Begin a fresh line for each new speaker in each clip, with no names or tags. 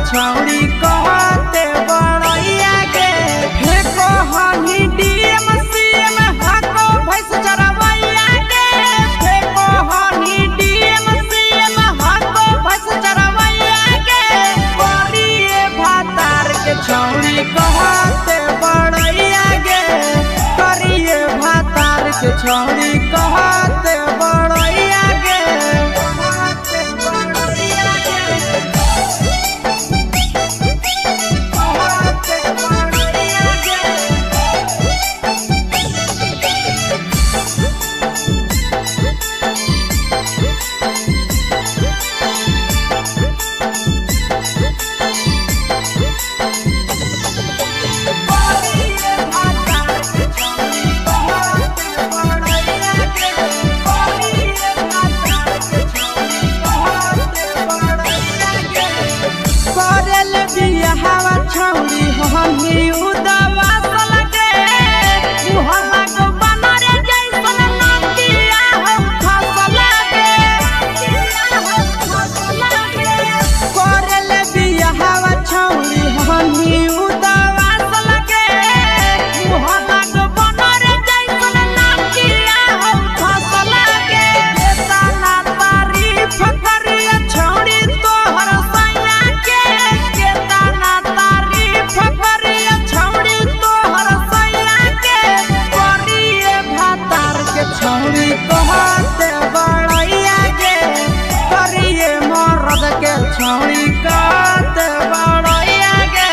छौड़ी कहते बड़ैया के फेंको हनी डीएम सीएम हको भैंस चरवैया के फेंको हनी डीएम सीएम हको भैंस चरवैया के करिए भातार के छौड़ी कहते बड़ैया के करिए भातार के छौड़ी कहते बड़ैया के छौड़ी हमी उदवा लगे मुहल्ला को बना रे जैसन नदिया हम फसल करल बियाहवा छौड़ी हमी उदवा लगे मुहल्ला को बना रे जैसन नदिया हम फसल केतना तारीफ करिए छौड़ी तोहर सैया के केतना छौड़ी कहते बड़ैया के करिए मर्द के छौड़ी कहते बड़ैया के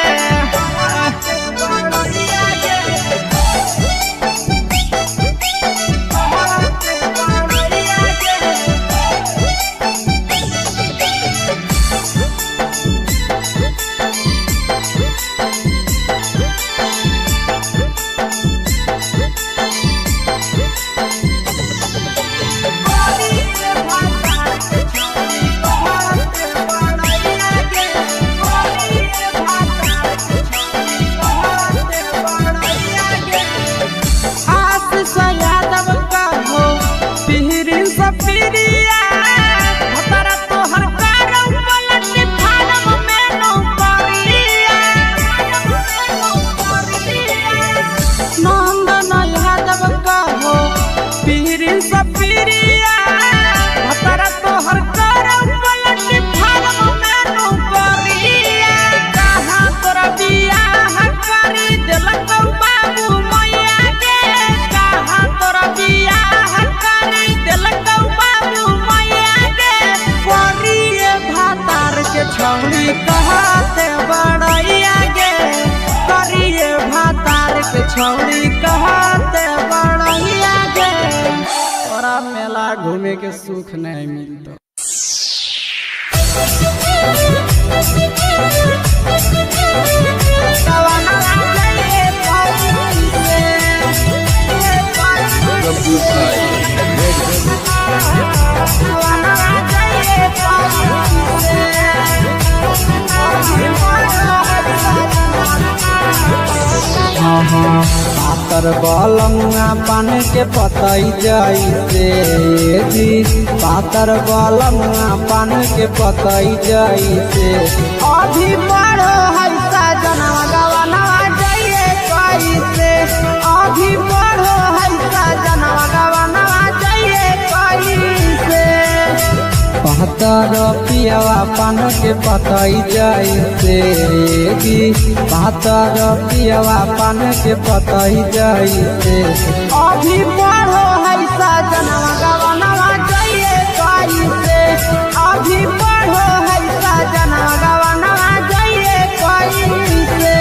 छौड़ी कहते बड़ैया के करिए भातार के छौड़ी कहते बड़ैया के तोरा मेला घूमे के सुख नहीं मिलता पातर बलमुआ पान के पतई जैसे जी पातर बलमुआ पान के पतई जैसे अभी बड़ो हैसा जनवा गवनवा जाइए कैसे अभी बड़ो हैसा जनवा गवनवा जाइए कैसे पातर पियावा पान के पतई जैसे जी पातर पियावा पान के पतई जैसे अभी बड़ो हैसा जनवा गवनवा जाइए कैसे अभी बड़ो हैसा जनवा गवनवा जाइए कैसे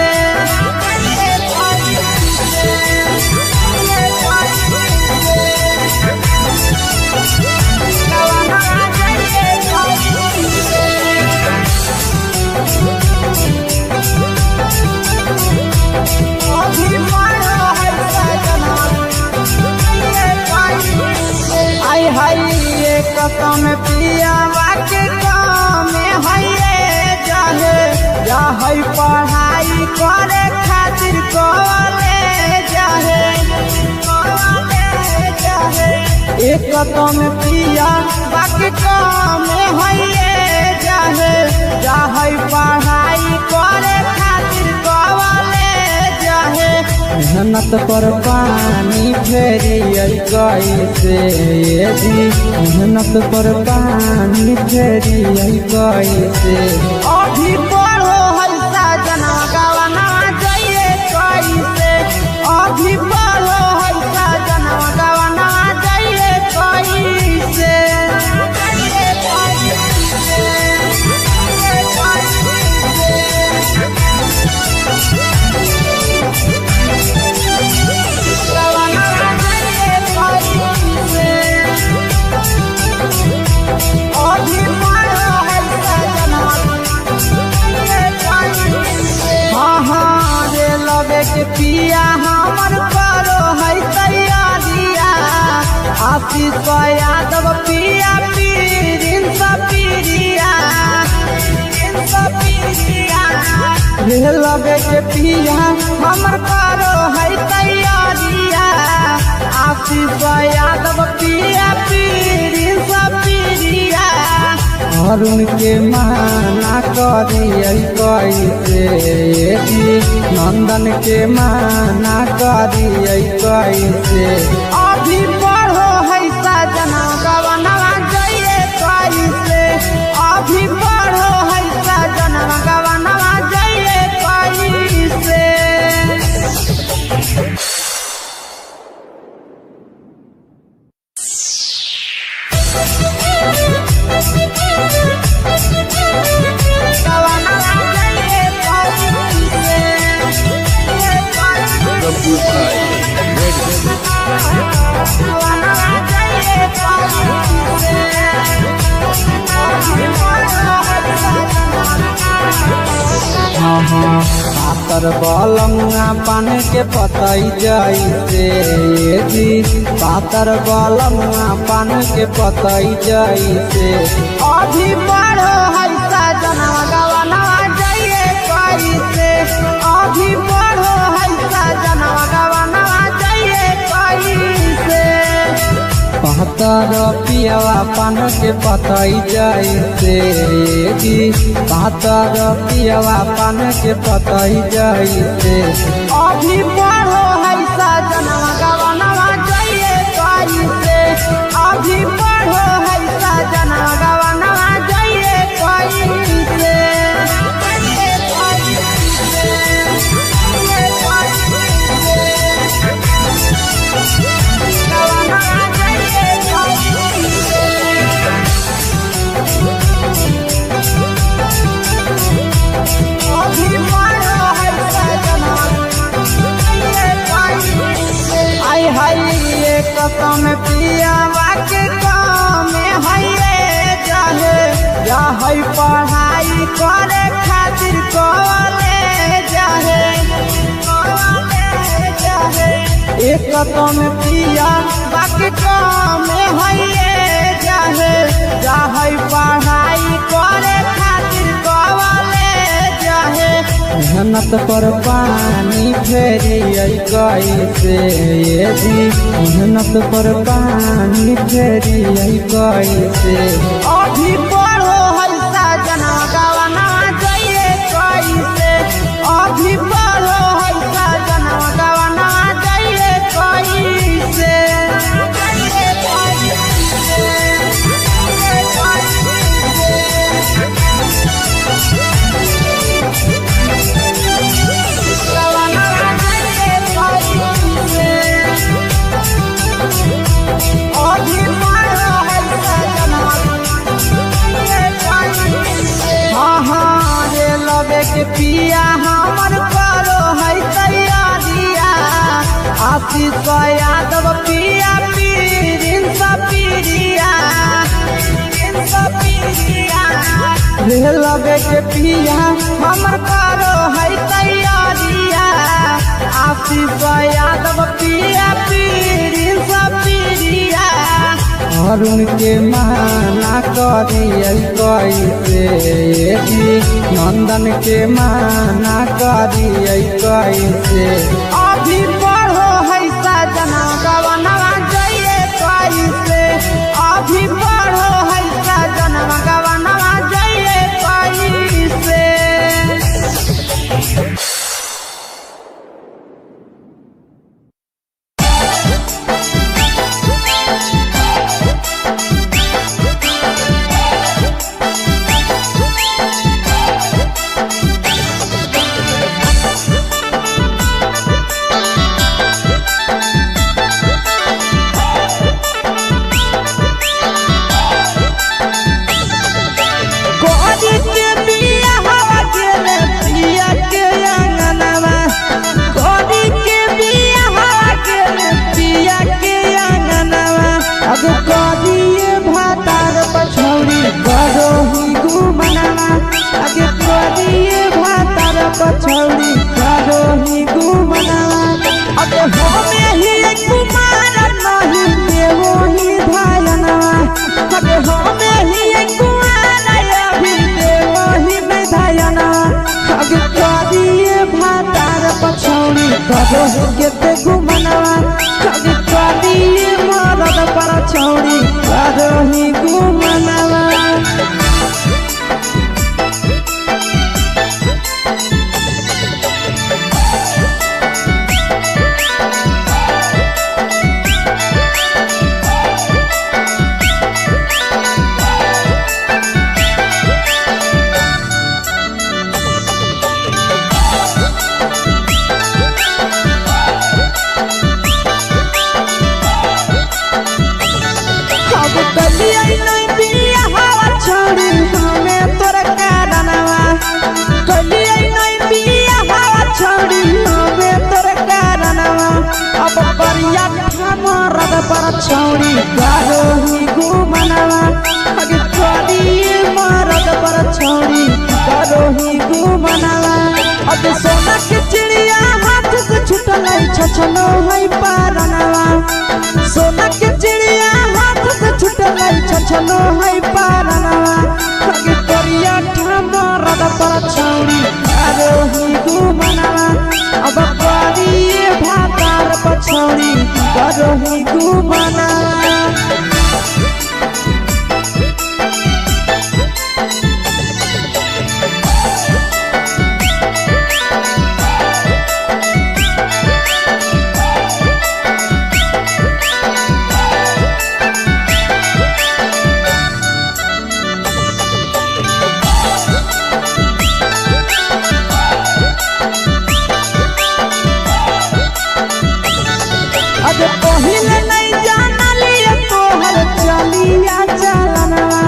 कम पियावा के काम है जाहे जाहे पढ़ाई करे खातिर कॉलेज जाहे एक कम पियावा के काम है जाहे जाहे पढ़ाई मेहनत पर पानी फेरी कैसे जी, मेहनत पर पानी फेरी कैसे। अभी पढ़ो है साजना गवाना जाइए कैसे, अभी पढ़ो है साजना गवाना जाइए कैसे। के पिया हमर करो है तैयारिया, आशीष यादव पिया पीरिन सपीरिया लगे के पिया हमर करो है तैयारिया, आशीष यादव पिया पीरिन सपीरिया। अरुण के माना करिए कैसे जी, नंदन के माना करिए कैसे। अभी पढ़ो है साजना गवाना जाइए कैसे, अभी पढ़ो है साजना गवाना जाइए कैसे। पातर बलंगा पान के पतई जैसे जी, पातर बलंगा पान के पतई जैसे। अभी पढ़ो है साजना गवाना जाइए कैसे, अभी पढ़ो है साजना गवाना जाइए कैसे। पातर पियावा पान के पतई जैसे जी, पातर पियावा पान के पतई जैसे। अभी पढ़ो है साजना गवाना जाइए कैसे, अभी पढ़ो है साजना गवाना जाइए कैसे। कसम पियावा के काम है जाहे, जाहे पढ़ाई करे खातिर कॉलेज जाहे। एक कसम पियावा के काम है जाहे, जाहे पढ़ाई करे खातिर कॉलेज जाहे। मेहनत पर पानी फेरी कैसे जी, मेहनत पर पानी फेरी कैसे। अभी पढ़ो है साजना गवाना जाइए कैसे, अभी पढ़ो है साजना गवाना जाइए कैसे। के पिया हमर करो है तैयारिया, आशीष यादव पिया पीरिन सपीरिया लगे के पिया हमर करो है तैयारिया, आशीष यादव पिया पीरिन सपीरिया। अरुण के माना करिए कैसे जी, नंदन के माना करिए कैसे। अभी पढ़ो है साजना गवाना जाइए कैसे, अभी पढ़ो है साजना गवाना जाइए कैसे। पछौड़ी करो ही गुमनावा अबे होमे ही कुमार नहीं देवो ही धायनवा अबे होमे ही कुमार अभी देवो ही नहीं धायनवा अबे करिए भातार पछौड़ी करो ही केते गुमनावा अबे करिए मरद पछौड़ी करो ही गुमनावा पछौड़ी करो ही गुमनावा अगे करिए मरद पछौड़ी करो ही गुमनावा अबे सोना के चिड़िया हाथ से छूटल छछनो है पारनावा सोना के चिड़िया हाथ से छूटल छछनो है पारनावा अगे करिया मरद पछौड़ी करो ही गुमनावा अब करिए भातार पछौड़ी करो ही गुमनावा अगे पहिले नहीं जानलिए तोहर चलिया चलनवा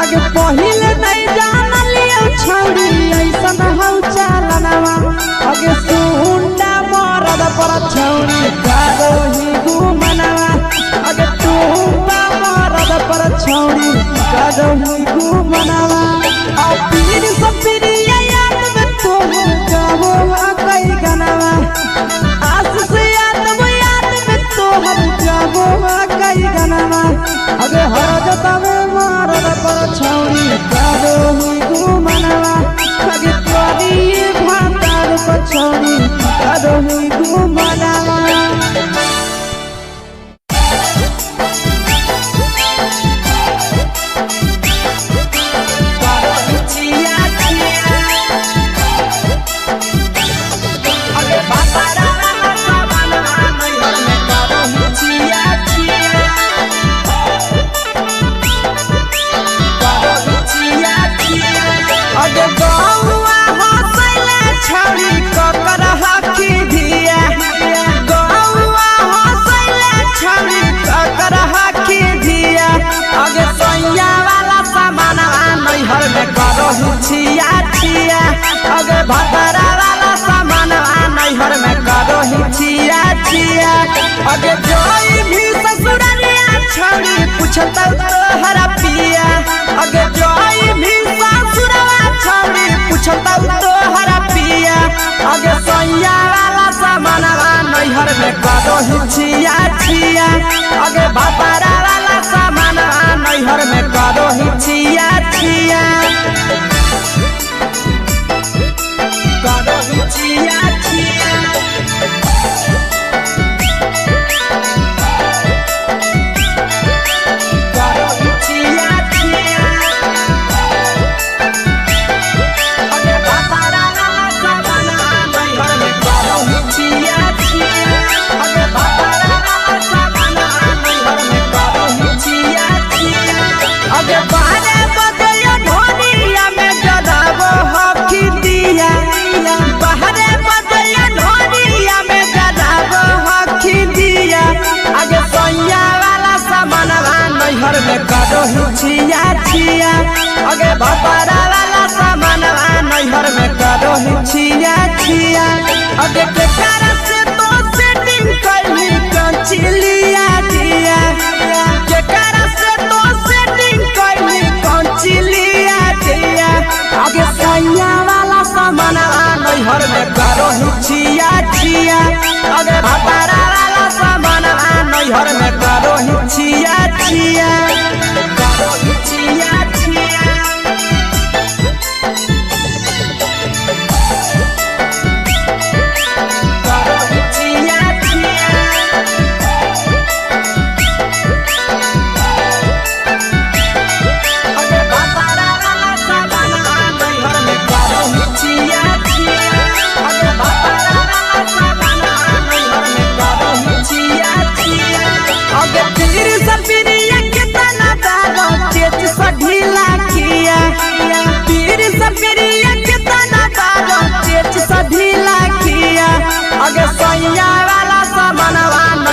अगे पहिले नहीं जानलिए छौड़ी ऐसन हौ चलनवा अगे सुंडा मरद पछौड़ी करो ही गुमनावा अगे टूपा मरद पछौड़ी करो ही गुमनावा आ पीर सब पीरिया याद में तोहर गावो कई गनावा आस से कई गनावा अगे हरजता में मरद पछौड़ी करो ही गुमनावा अगे करिए भातार पछौड़ी करो ही गुमनावा छिया छिया अगे भतरा वाला सामान नैहर में करो ही छिया छिया अगे जोई भी ससुरालिया छौड़ी पूछता तोहरा पिया अगे जोई भी ससुरवा छौड़ी पूछता तोहरा पिया अगे सैया वाला सामान नैहर में करो ही छिया छिया अगे भतरा वाला सामान नैहर में करो ही छिया छिया छिया छिया करो छिया छिया अगे भतरा वाला सामान नैहर में करो छिया छिया अगे भतरा वाला सामान नैहर में करो छिया छिया अगे बारे बदलियो ढोलिया में जलावो हकी दिया बाहरे बदलियो ढोलिया में जलावो हकी दिया आगे सैया वाला सामान नैहर में करो छिया छिया आगे भतरा वाला सामान नैहर में करो छिया छिया आगे केकरा से तो सेटिंग करली कंचिलिया दिया केकरा से तो सेटिंग करली कंचिलिया दिया आगे सैया वाला सामान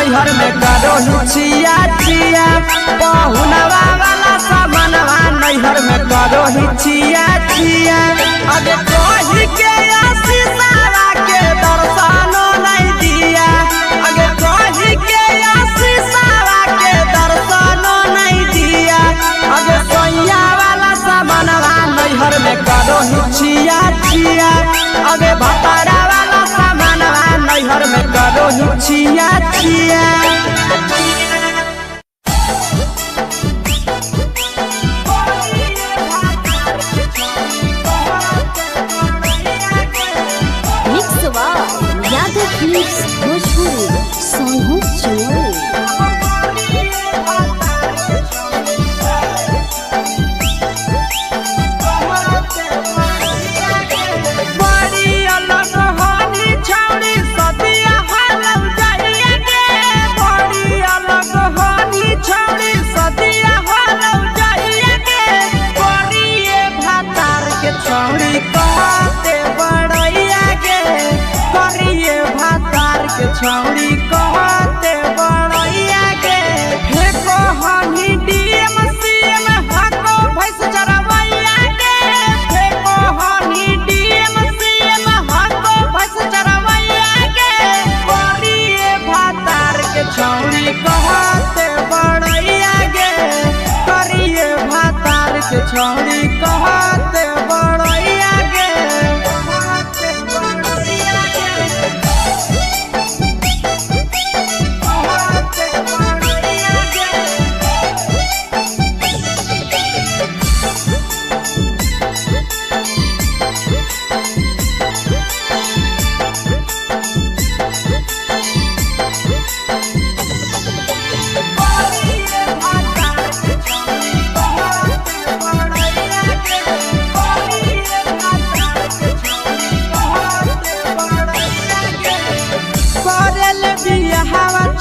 नैहर में करो छिया छिया पहुनवा वाला सामानवा नैहर में करो छिया छिया अगे कही के आशीषवा के दर्शनो नहीं दिया अगे कही के आशीषवा के दर्शनो नहीं दिया अगे सोया वाला सामानवा नैहर में करो छिया छिया अगे भतारा वाला सामानवा नैहर में करो छिया छिया
भोजपुरी सोनू चोरी
छौड़ी कहते बड़ैया के फेको हनी डीएम सीएम हको भैंस चरवैया के फेको हनी डीएम सीएम हको भैंस चरवैया के करिए भातार के छौड़ी कहते बड़ैया के करिए भातार के छौड़ी कहते बड़ैया के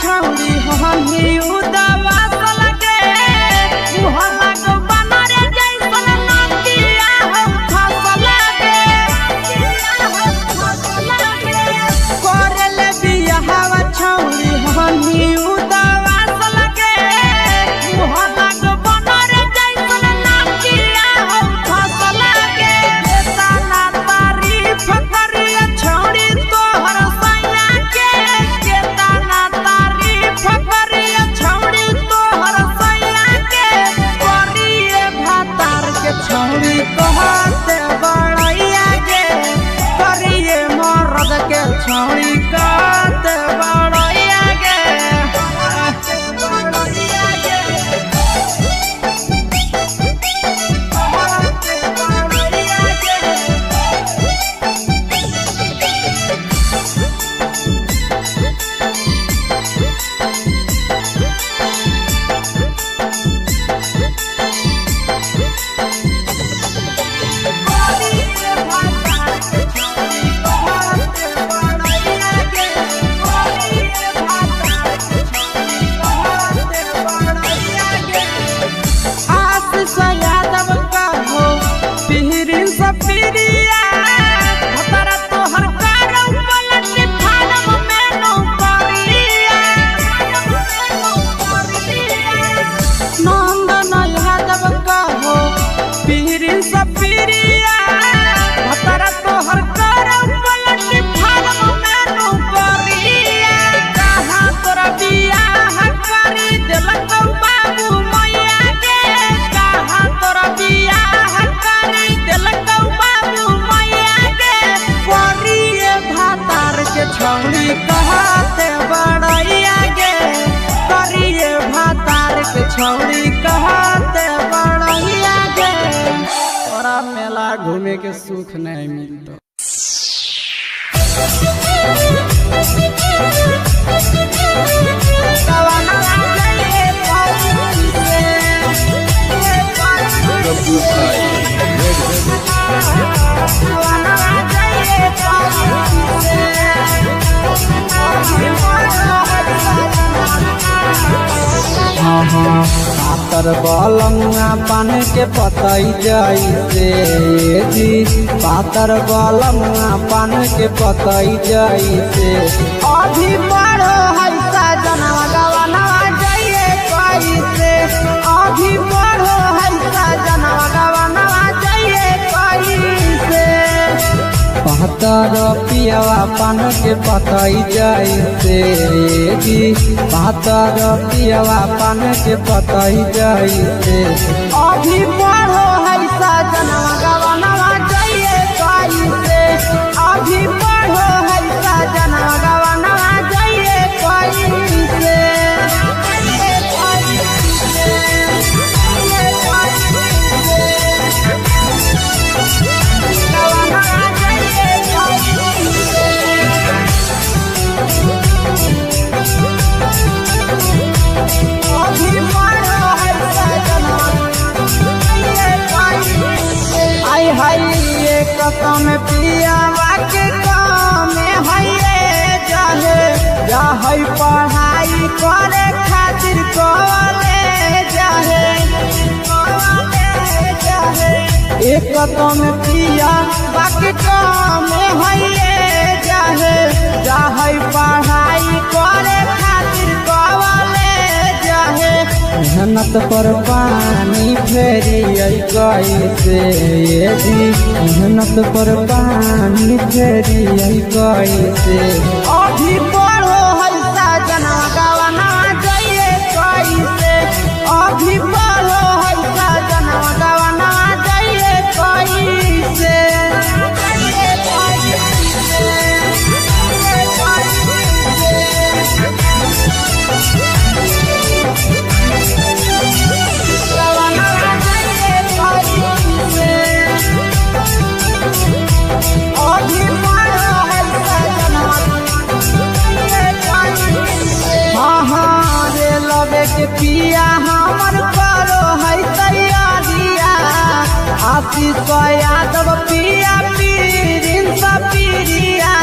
छौड़ी हमी उदवा लगे मुहल्ला को बनरे जैसन नदिया हम फसल करल बियाहवा छौड़ी हमी उदवा लगे मुहल्ला को बनरे जैसन नदिया हम फसल केतना तारीफ करिए छौड़ी तोहर सैया के केतना फकरिया छौड़ी तोहर सैया के करिए भातार के छौड़ी कहते बड़ैया के करिए मर्द के छौड़ी कहते बड़ैया के छौड़ी कहते बड़ैया के करिए भातार के छौड़ी कहते बड़ैया के तोरा मेला घूमे के सुख नहीं मिलता पातर बलमुआ पान के पतई जैसे जी पातर बलमुआ पान के पतई जैसे अभी बड़ो है जनवा पातर पियवा पान के पतई जैसे जी पातर पियवा पान के पतई जैसे अभी पढ़ो है सजनवा गवनवा जइए कैसे अभी पढ़ो है सजनवा गवनवा जइए कैसे कसम पियावा के काम है जाहे जाहे पढ़ाई करे खातिर कॉलेज जाहे एक कसम पियावा के काम है जाहे जाहे पढ़ाई करे खातिर कॉलेज जाहे मेहनत पर पानी फेरी कैसे जी मेहनत पर पानी फेरी कैसे अभी पढ़ो है सजनवा गवना जइए कैसे अभी पढ़ो है सजनवा गवना जइए कैसे के पिया हमर करो है तैयारिया आशीष यादव पिया पीरिन सपीरिया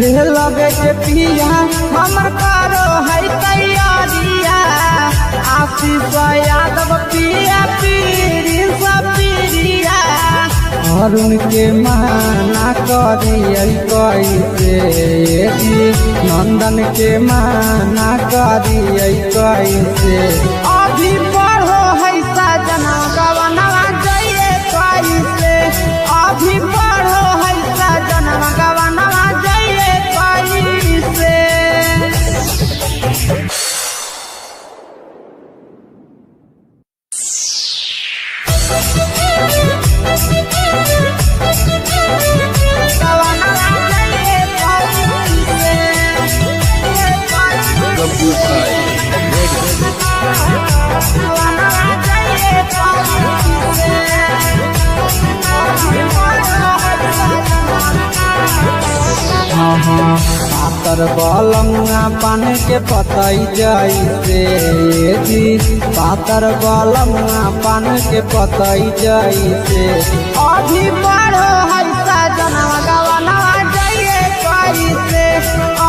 रे लगे के पिया हमर करो है तैयारिया आशीष यादव पिया पीरिन सपीरिया अरुण के माना करिए कैसे जी नंदन के माना करिए कैसे अभी पढ़ो है सजना गवना जइए कैसे अभी पढ़ो है सजना गवना जइए कैसे पातर बलंगा पान के पतई जैसे जी पातर बलंगा पान के पतई जैसे अभी पढ़ो है सजनवा गवना जइए कैसे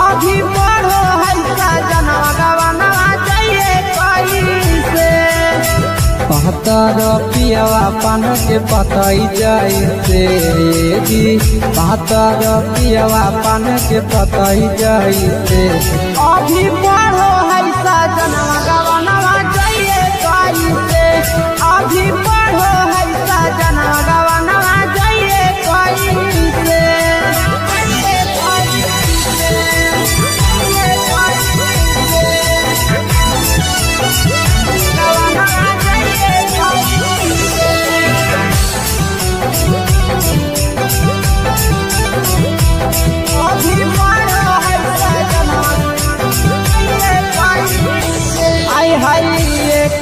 अभी पढ़ो है सजनवा गवना जइए कैसे पातर पियवा पान के पतई जैसे जी पातर पियवा पान के पतई जैसे अभी पढ़ो है सजनवा गवना जइए कैसे अभी पढ़ो है सजनवा गवना जइए कैसे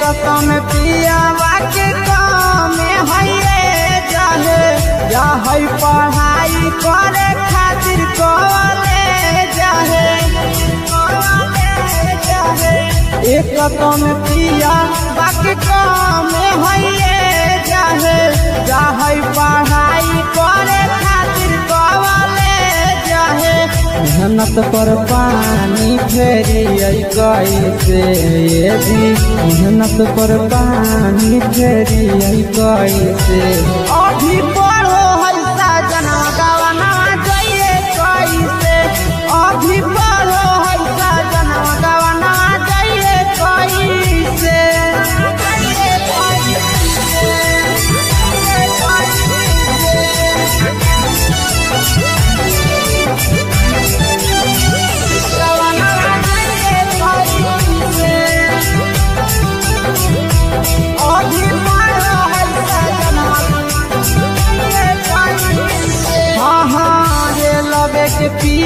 कसम पियावा के काम है जाहे जाहे पढ़ाई करे खातिर कॉलेज जाहे एक कसम पियावा के काम है जाहे जाहे पढ़ाई करे खातिर कॉलेज जाहे मेहनत पर पानी फेरी कैसे जी मेहनत पर पानी फेरी कैसे अभी पढ़ो है सजनवा गवना जइए कैसे अभी पढ़ो है सजनवा गवना जइए कैसे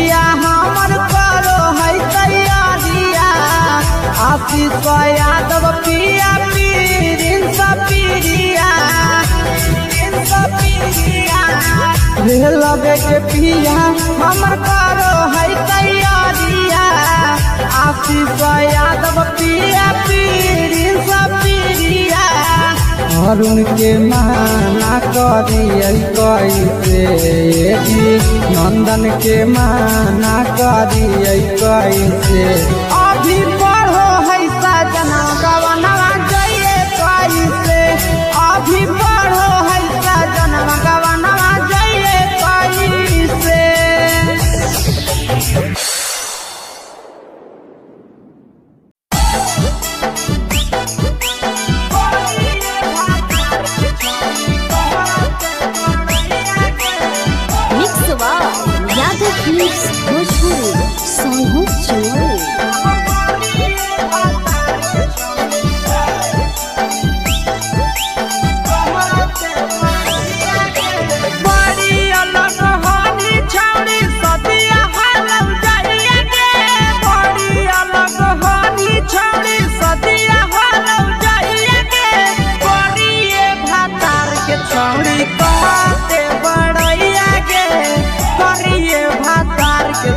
पिया हमर करो है तैयारिया आशीष यादव पिया पीरिन सपिरिया लगे के पिया हमर करो है तैयारिया आशीष यादव पिया पीरिन सपिरिया अरुण के माना करिए कैसे नंदन के माना करिए कैसे अभी पढ़ो है सजना गवनवा जाइए कैसे अभी पढ़ो है सजना गवनवा जाइए कैसे।
यादव फिल्म्स भोजपुरी सोनू चौहान।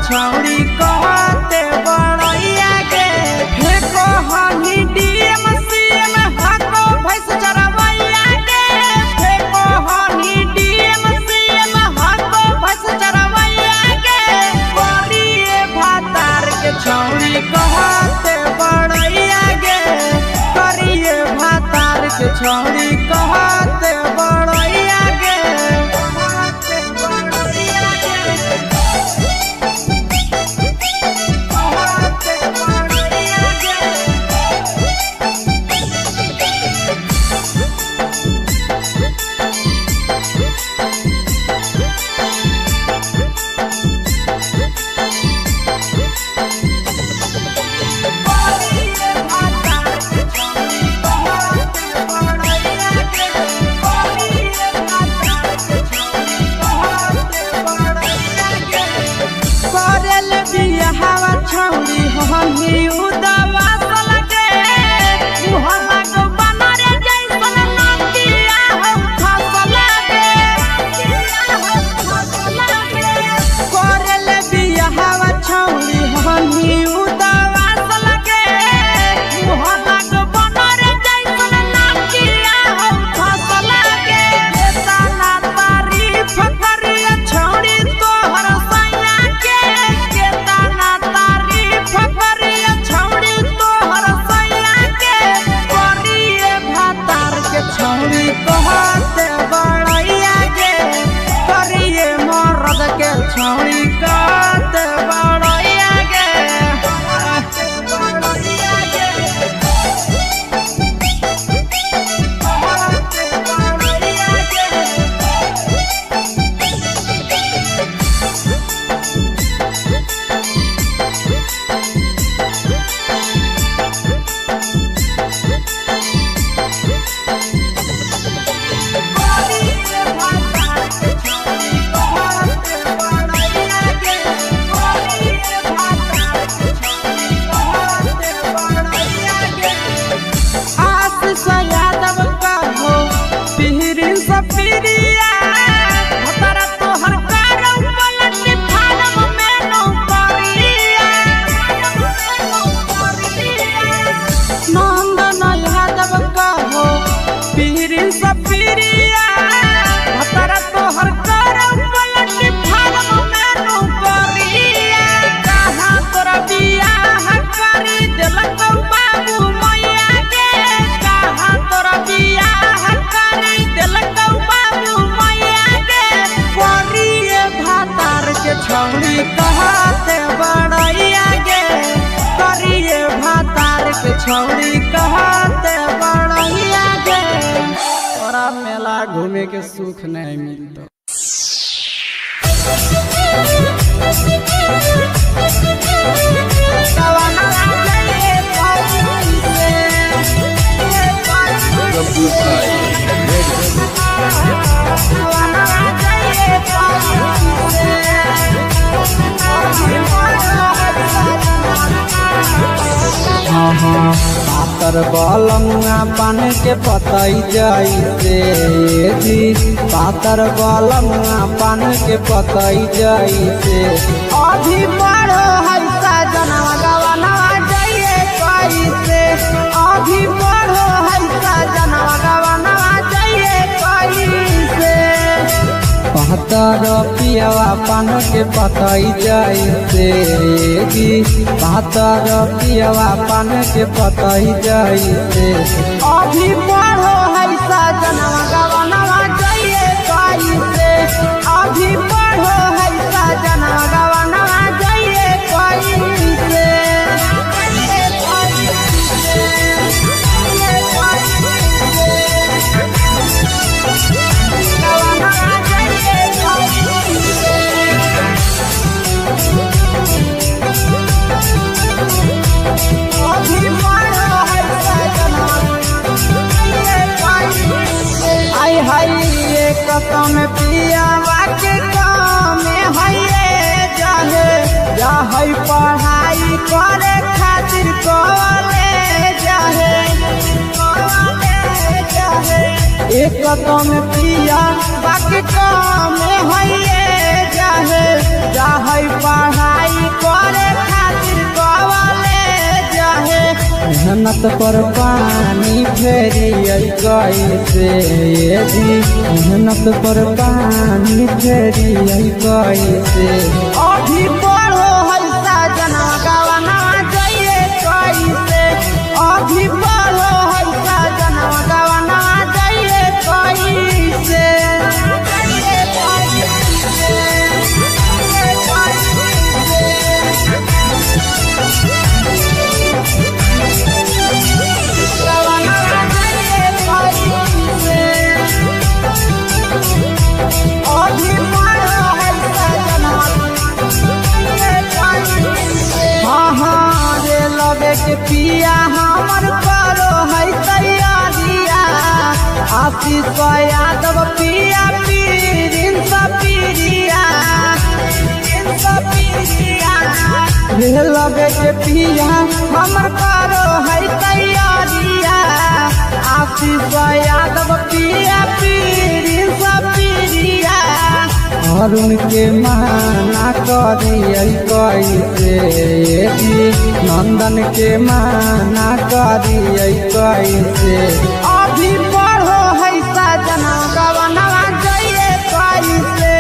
छौड़ी कहते बड़ैया के फेको हनी डीएम सीएम हको भैंस चरवैया के फेको हनी डीएम सीएम हको भैंस चरवैया के करिए भातार के छौड़ी कहते बड़ैया के करिए भातार के छौड़ी कहते बड़ैया के। छौड़ी कहते बड़ैया गे करिए भातार के छौड़ी कहते बड़ैया गे तोरा मेला घूमे के सुख नहीं मिलता। हाँ पातर बलमुआ पान के पतई जैसे जी पातर बलमुआ पान के पतई जैसे अभी बड़ो है सजनवा गवनवा जाइए कैसे अभी बड़ो है सजनवा गवनवा जाइए कैसे पातर पियवा पान के पतई जैसे जी पातर पियवा पान के पतई जैसे अभी बड़ो है सजनवा गवनवा जाइए कैसे अभी बड़ो है सजनवा गवनवा जाइए कैसे कसम पियावा के काम है जाहे जाहे पढ़ाई करे खातिर कॉलेज जाहे एक कसम पियावा के काम है जाहे जाहे पढ़ाई करे खातिर कॉलेज जाहे मेहनत पर पानी फेरी कैसे जी मेहनत पर पानी फेरी कैसे अभी बड़ो है सजनवा गवनवा जाइए कैसे अभी बड़ो है सजनवा गवनवा जाइए कैसे के पिया हमर करो है तैयारिया आशीष यादव पिया पीरिन सपीरिया लगे के पिया हमर करो है तैयारिया आशीष यादव पिया पीरिन सपीरिया अरुण के माना करिए कैसे नंदन के माना करिए कैसे अभी बड़ो है सजना गवनवा जाइए कैसे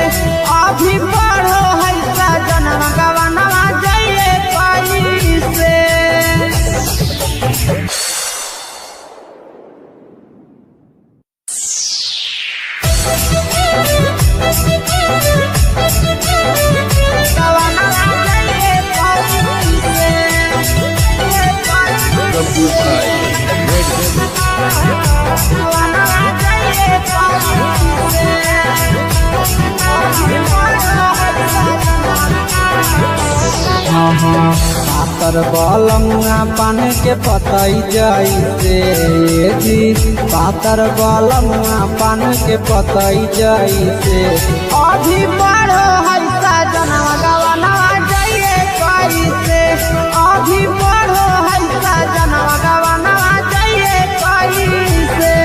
अभी बड़ो है सजना गवनवा जाइए कैसे पातर बलमुआ पान के पतई जैसे जी पातर बलमुआ पान के पतई जैसे अभी बड़ो है सजनवा गवनवा जाइए कैसे अभी बड़ो है सजनवा गवनवा जाइए कैसे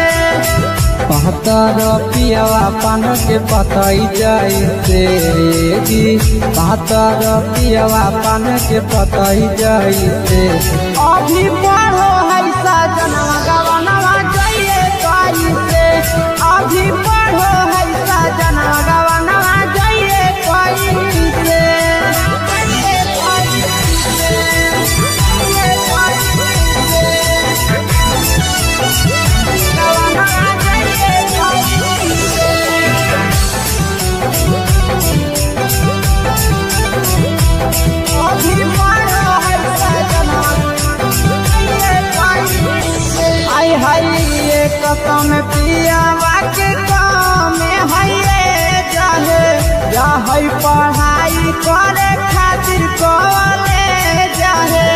पातर पियवा पान के पतई जैसे जी पातर पियवा पान के पतई जैसे अभी बड़ो है सजनवा गवनवा जाइए कैसे अभी बड़ो है सजनवा गवनवा जाइए कैसे कसम पियावा के काम है जाहे जाहे पढ़ाई करे खातिर कॉलेज जाहे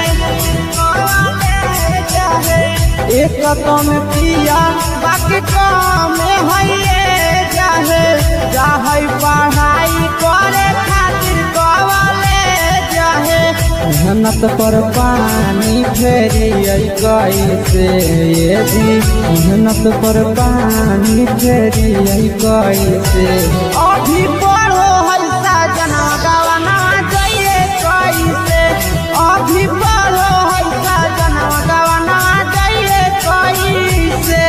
एक कसम पियावा के काम है जाहे जाहे पढ़ाई करे खातिर कॉलेज जाहे मेहनत पर पानी फेरी कैसे ये जी मेहनत पर पानी फेरी कैसे अभी पढ़ो है साजना गवाना जाइए कैसे अभी पढ़ो है साजना गवाना जाइए कैसे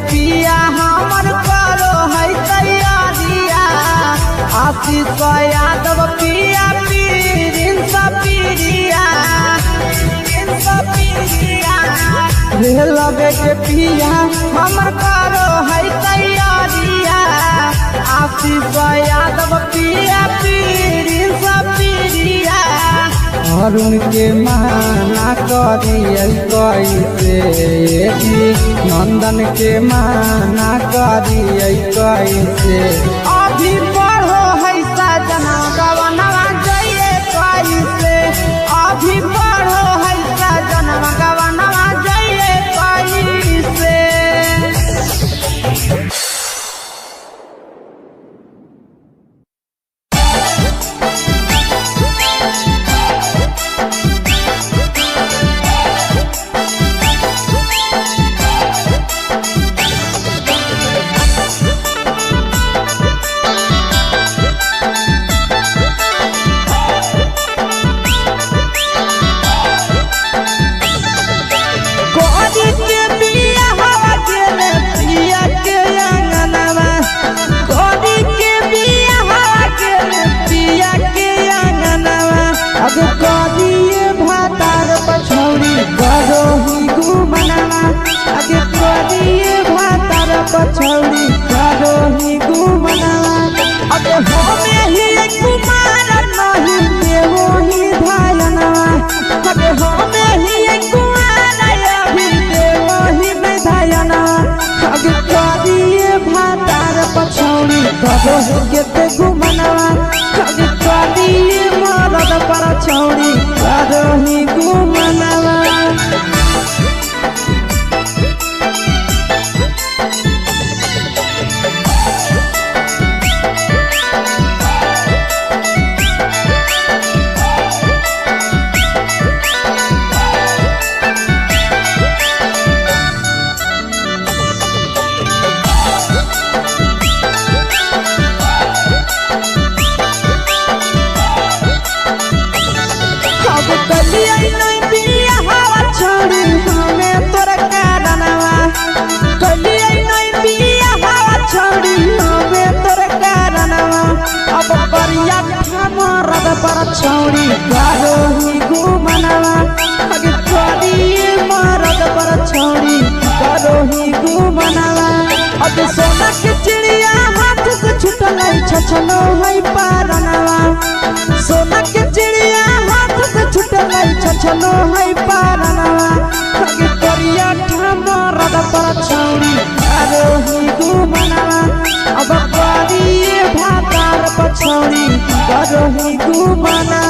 पिया हमर करो है तैयारिया आशीष यादव पिया पीरिन सपीरिया लगे के पिया हमर करो है तैयारिया आशीष यादव पिया पीरिन सपीरिया अरुण के माना करिए कैसे नंदन के माना करिए कैसे अभी पढ़ो है साजना गवाना जाइए कैसे अभी पढ़ो है साजना गवाना जाइए कैसे पछौड़ी करो ही घूमना अबे हमें ही कुमार नहीं देवो ही धायना अबे हमें ही कुमार अभी देवो ही में धायना अबे करिए भातार पछौड़ी करो ही के घूमना अबे करिए मरद पर छौड़ी करो ही घूमना पर छौड़ी करो ही घूमना अगे करिए मरद पर छौड़ी करो ही घूमना अगे सोना के चिड़िया हाथ से छूटल छछनो है पारनवा सोना के चिड़िया हाथ से छूटल छछनो है पारनवा अगे करिया मरद पर छौड़ी करो ही घूमना अब करिए भातार पछौड़ी करो ही घूमना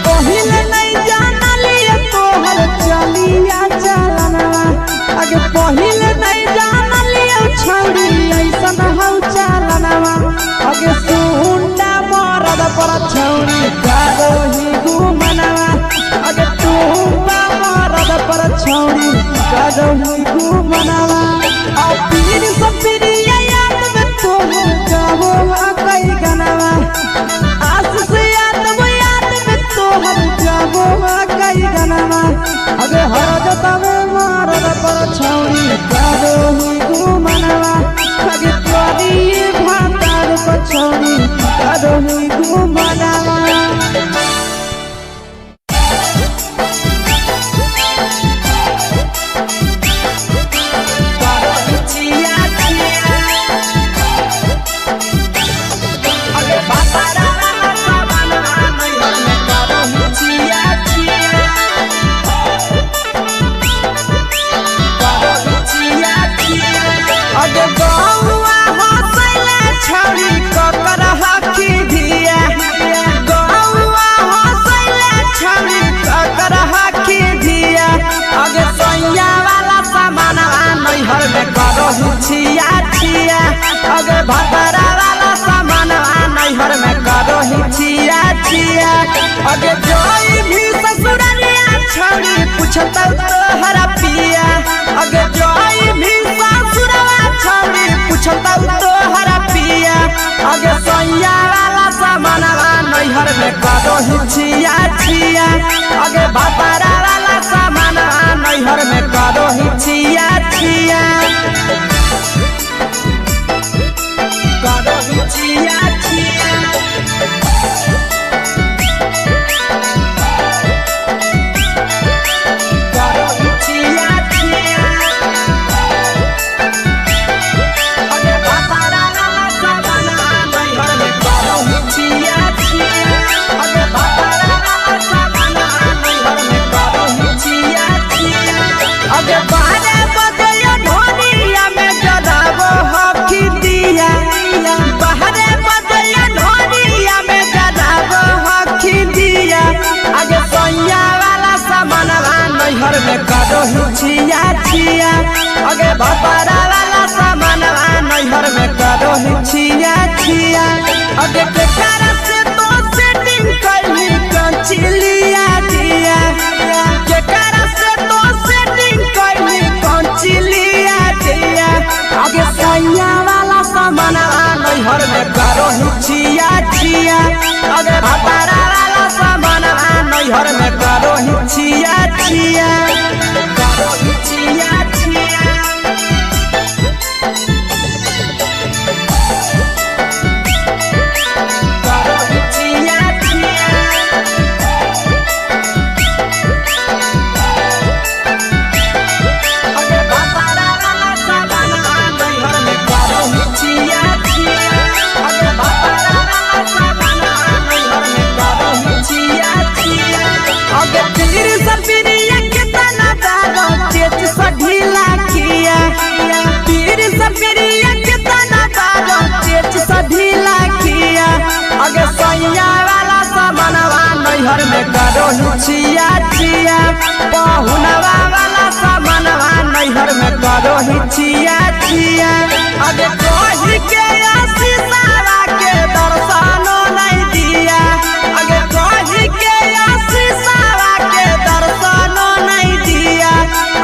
पहिले नहीं जाना लिया तोहर चलिया चलना अगे पहिले नहीं जाना लिया छौड़ी ऐसन हौ चलना अगे सुंडा मरद पर छौड़ी करो ही घूमना अगे टूबा मरद पर छौड़ी करो ही घूमना अब पीर सब पीरिया याद में तुम जाओ कई गनवा आस से हम जाबो कई गनवा अगे हर जतवे मरद पर छौड़ी करो ही घूमना अगे करिए भाता छौरी करोही घुमनावा छिया छिया अगे भतरा वाला सामान नैहर में करो ही छिया छिया अगे जोई भी ससुरलिया छौरी पूछता तोहरा पिया अगे जोई भी ससुरवा छौरी पूछता तोहरा पिया अगे सैया वाला सामान नैहर में करो ही छिया छिया अगे भतरा वाला सामान नैहर में करो ही छिया छिया छिया छिया छिया छिया अगे भतरा वाला सामान नैहर में करो छिया छिया अगे भतरा वाला सामान नैहर में करो छिया छिया अगे बारे बदलियो ढोलिया में जदाबो हकी दिया नैहर में करो ही छिया छिया अगे भतरा वाला सामान नैहर में करो ही छिया छिया अगे केकरा से तो सेटिंग कइली कंचिलिया दिया केकरा से तो सेटिंग कइली कंचिलिया दिया अगे सैया वाला सामान नैहर में करो ही छिया छिया अगे भतरा वाला सामान नैहर में करो ही छिया छिया करो ही छिया छिया करो ही छिया छिया अगे भतरा वाला सामान नैहर में करो ही छिया छिया अगे भतरा वाला सामान नैहर में करो ही छिया छिया अगे तीर सपिरिया कितना दारो चेच सढीला किया तीर सपिरिया कितना दारो चेच सढीला किया अगे सैया वाला सामानवा नैहर में करो ही छिया छिया पहुनवा वाला सामानवा नैहर में करो ही छिया छिया अगे कोही के आशीषवा के दर्शनो नहीं दिया अगे कोही के आशीषवा के दर्शनो नहीं दिया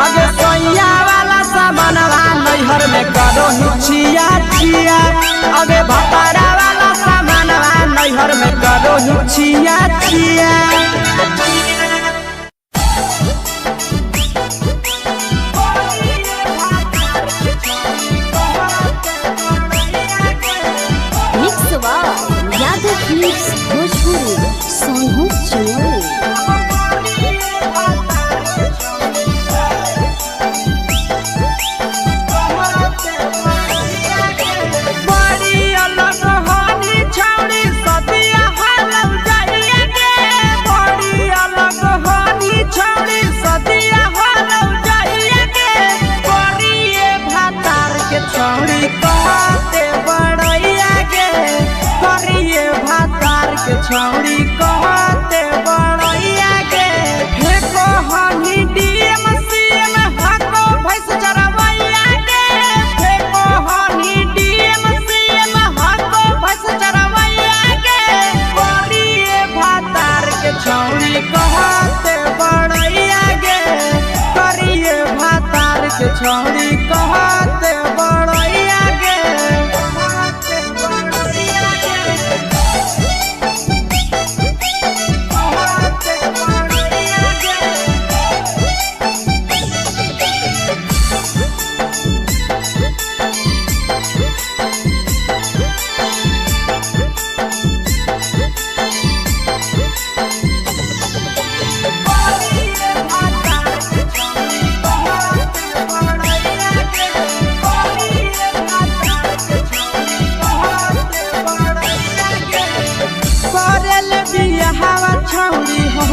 अगे सैया वाला सामानवा नैहर में करो ही छिया छिया अगे भतरा वाला सामानवा नैहर में करो ही छिया छिया
यादव फिल्म्स भोजपुरी संघो चोरी
छौड़ी कहते बड़ैया के फेको हनी डीएम सीएम हको भैंस चरवैया के फेको हनी डीएम सीएम हको भैंस चरवैया के करिए भातार के छौड़ी कहते बड़ैया के करिए भातार के छौड़ी कहते बड़ैया के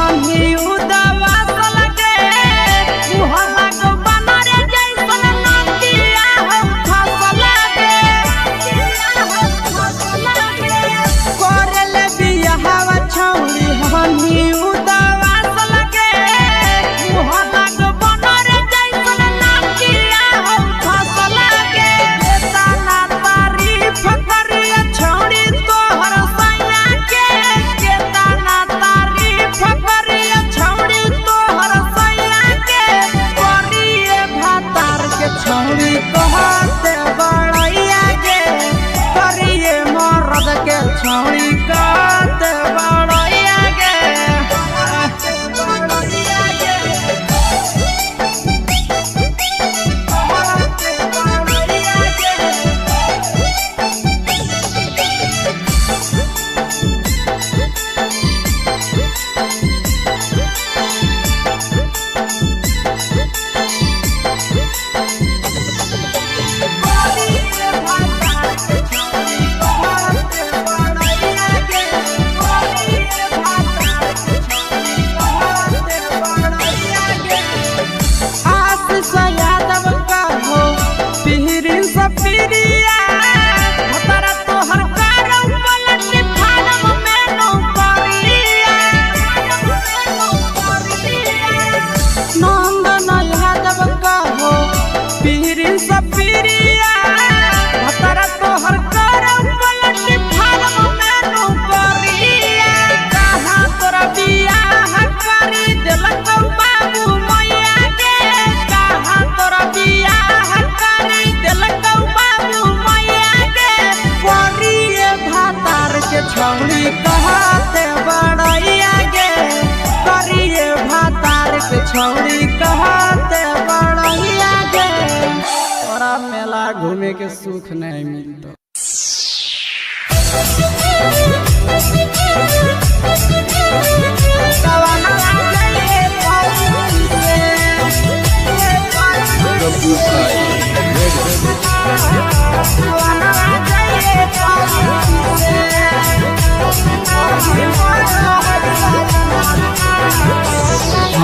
हनी उदास लगे मुहला को बनरे जैसन नदिया हम फस लगे करले बियाहवा छौरी हनी उदास लगे मुहला को बनरे जैसन नदिया हम फस लगे तना तारीफ करिया छौरी तोहर सैया के तना तारीफ करिया छौरी तोहर सैया के करिए भातार के छौरी कहते बड़ैया के करिए मर्द के छौरी कहते बड़ैया के बड़ैया के बड़ैया के यादव का हो पिहरिन सपिरिया भतरा तोहर कारौ पलट फारम में नौकरिया नंदन यादव का हो पिहरिन सपिरिया भतरा तोहर कारौ पलट फारम में नौकरिया कहाँ तोरा बियाह करी देलकौ बाबू मैया के कहाँ तोरा बियाह करी देलकौ बाबू मैया के करिए भातार के छौरी कहते बड़ैया के करिए भातार के छौरी कहते बड़ैया के तोरा मेला घूमे के सुख नहीं मिलता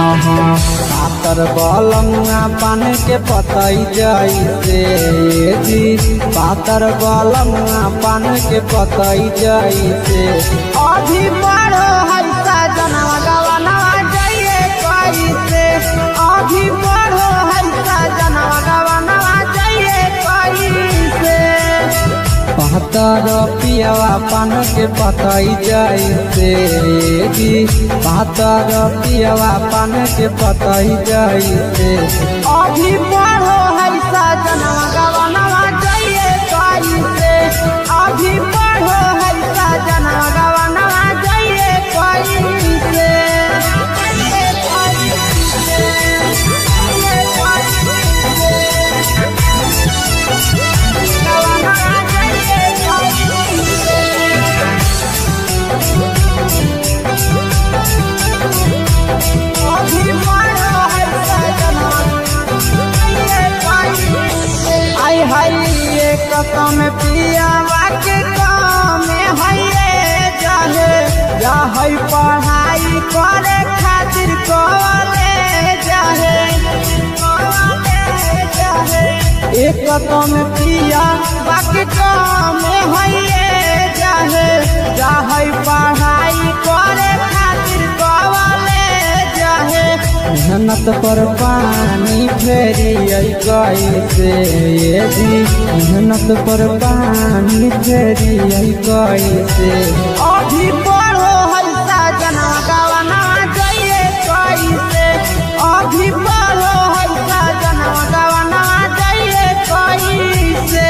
पातर बलंगा पान के पतई जैसे जी पातर बलंगा पान के पतई जैसे अभी बड़ो हैसा जनवा गवनवा जाइए कैसे अभी बड़ो हैसा जनवा गवनवा जाइए कैसे पातर पियावा पान के पतई जैसे जी पातर पियावा पान के पतई जैसे अभी बड़ो हैसा जनवा गवनवा जाइए कैसे अभी बड़ो हैसा जनवा गवनवा जाइए कैसे आई हाई कसम पियावा के काम है जाहे जाहे पढ़ाई करे खातिर कॉलेज जाहे एक कसम पियावा के काम है जाहे जाहे पढ़ाई करे खातिर कॉलेज जाहे मेहनत पर पानी फेरी कैसे जी मेहनत पर पानी फेरी कैसे अभी बड़ो हैसा जना गवना जाइए कैसे अभी बड़ो हैसा जना गवना जाइए कैसे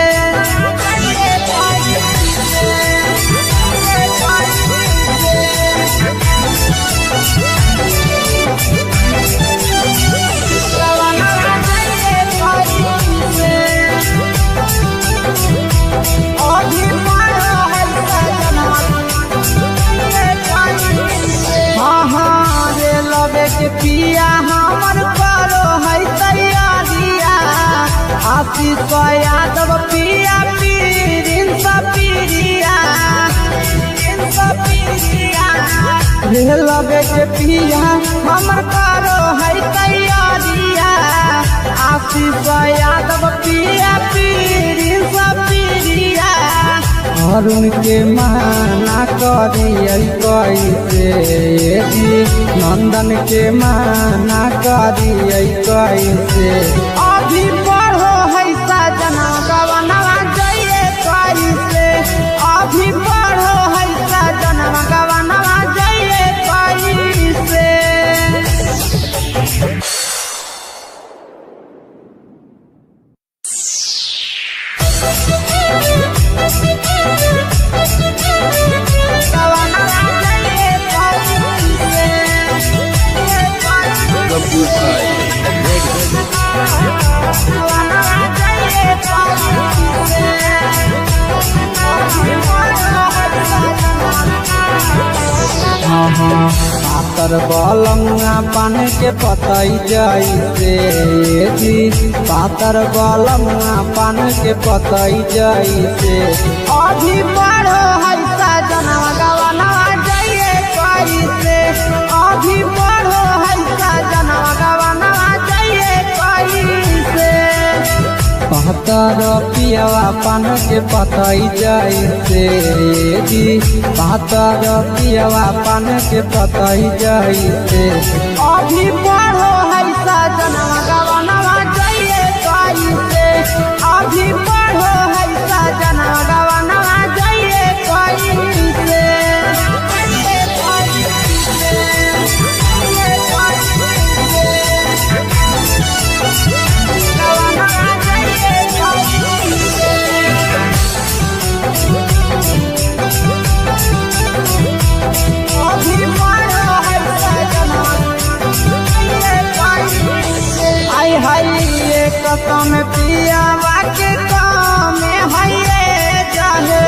पिया हमर करो है तैयारिया आशीष यादव पिया पीरिन सब पिरिया भेल लगे के पिया हमर करो है तैयारिया आशीष यादव पिया पीरी सब पीरिया अरुण के माना करिए कैसे जी नंदन के माना करिए कैसे अभी पढ़ो है सजना गवनवा जाइए कैसे अभी पढ़ो है सजना गवनवा जाइए कैसे। पातर बलंगा पान के पतई जैसे जी पातर बलंगा पान के पतई जैसे अभी पढ़ो है सजना गवनवा जाइए कैसे अभी पढ़ो है सजना गवनवा जाइए कैसे पातर पियावा पान के पतई जैसे जी पातर पियावा पान के पतई जैसे अभी पढ़ो है सजना गवनवा जाइए कैसे अभी पढ़ो है सजना गवनवा जाइए कैसे। कसम पियावा के काम है जाहे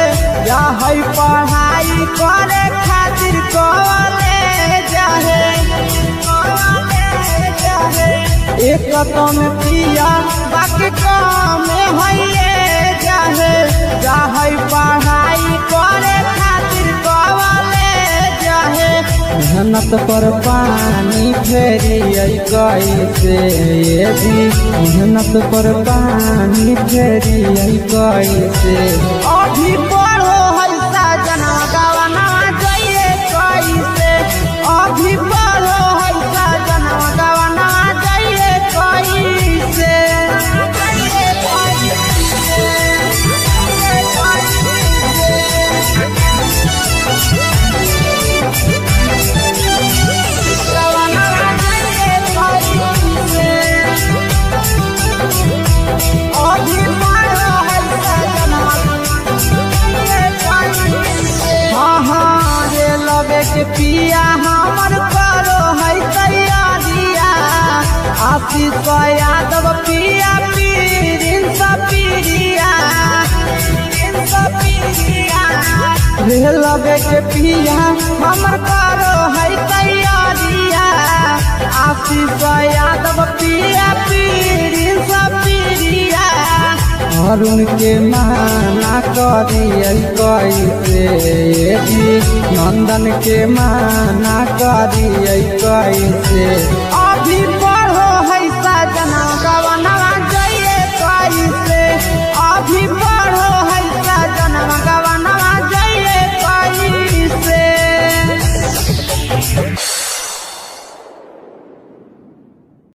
या है पढ़ाई करे खातिर कॉलेज जाहे एक कसम पियावा के काम है जाहे या है पढ़ाई करे खातिर कॉलेज जाहे मेहनत पर पानी फेरिए कैसे जी मेहनत पर पानी फेरिए कैसे अभी पढ़ो है सजना गवनवा जाइए कैसे अभी पढ़ो है सजना गवनवा जाइए कैसे। के पिया हमर करो है तैयारिया आशीष यादव पिया पीरी सब पीरिया रे लगे के पिया हमर करो है तैयारिया आशीष यादव पिया पीरी सब पीरिया अरुण के माना करिए कैसे जी नंदन के माना करिए कैसे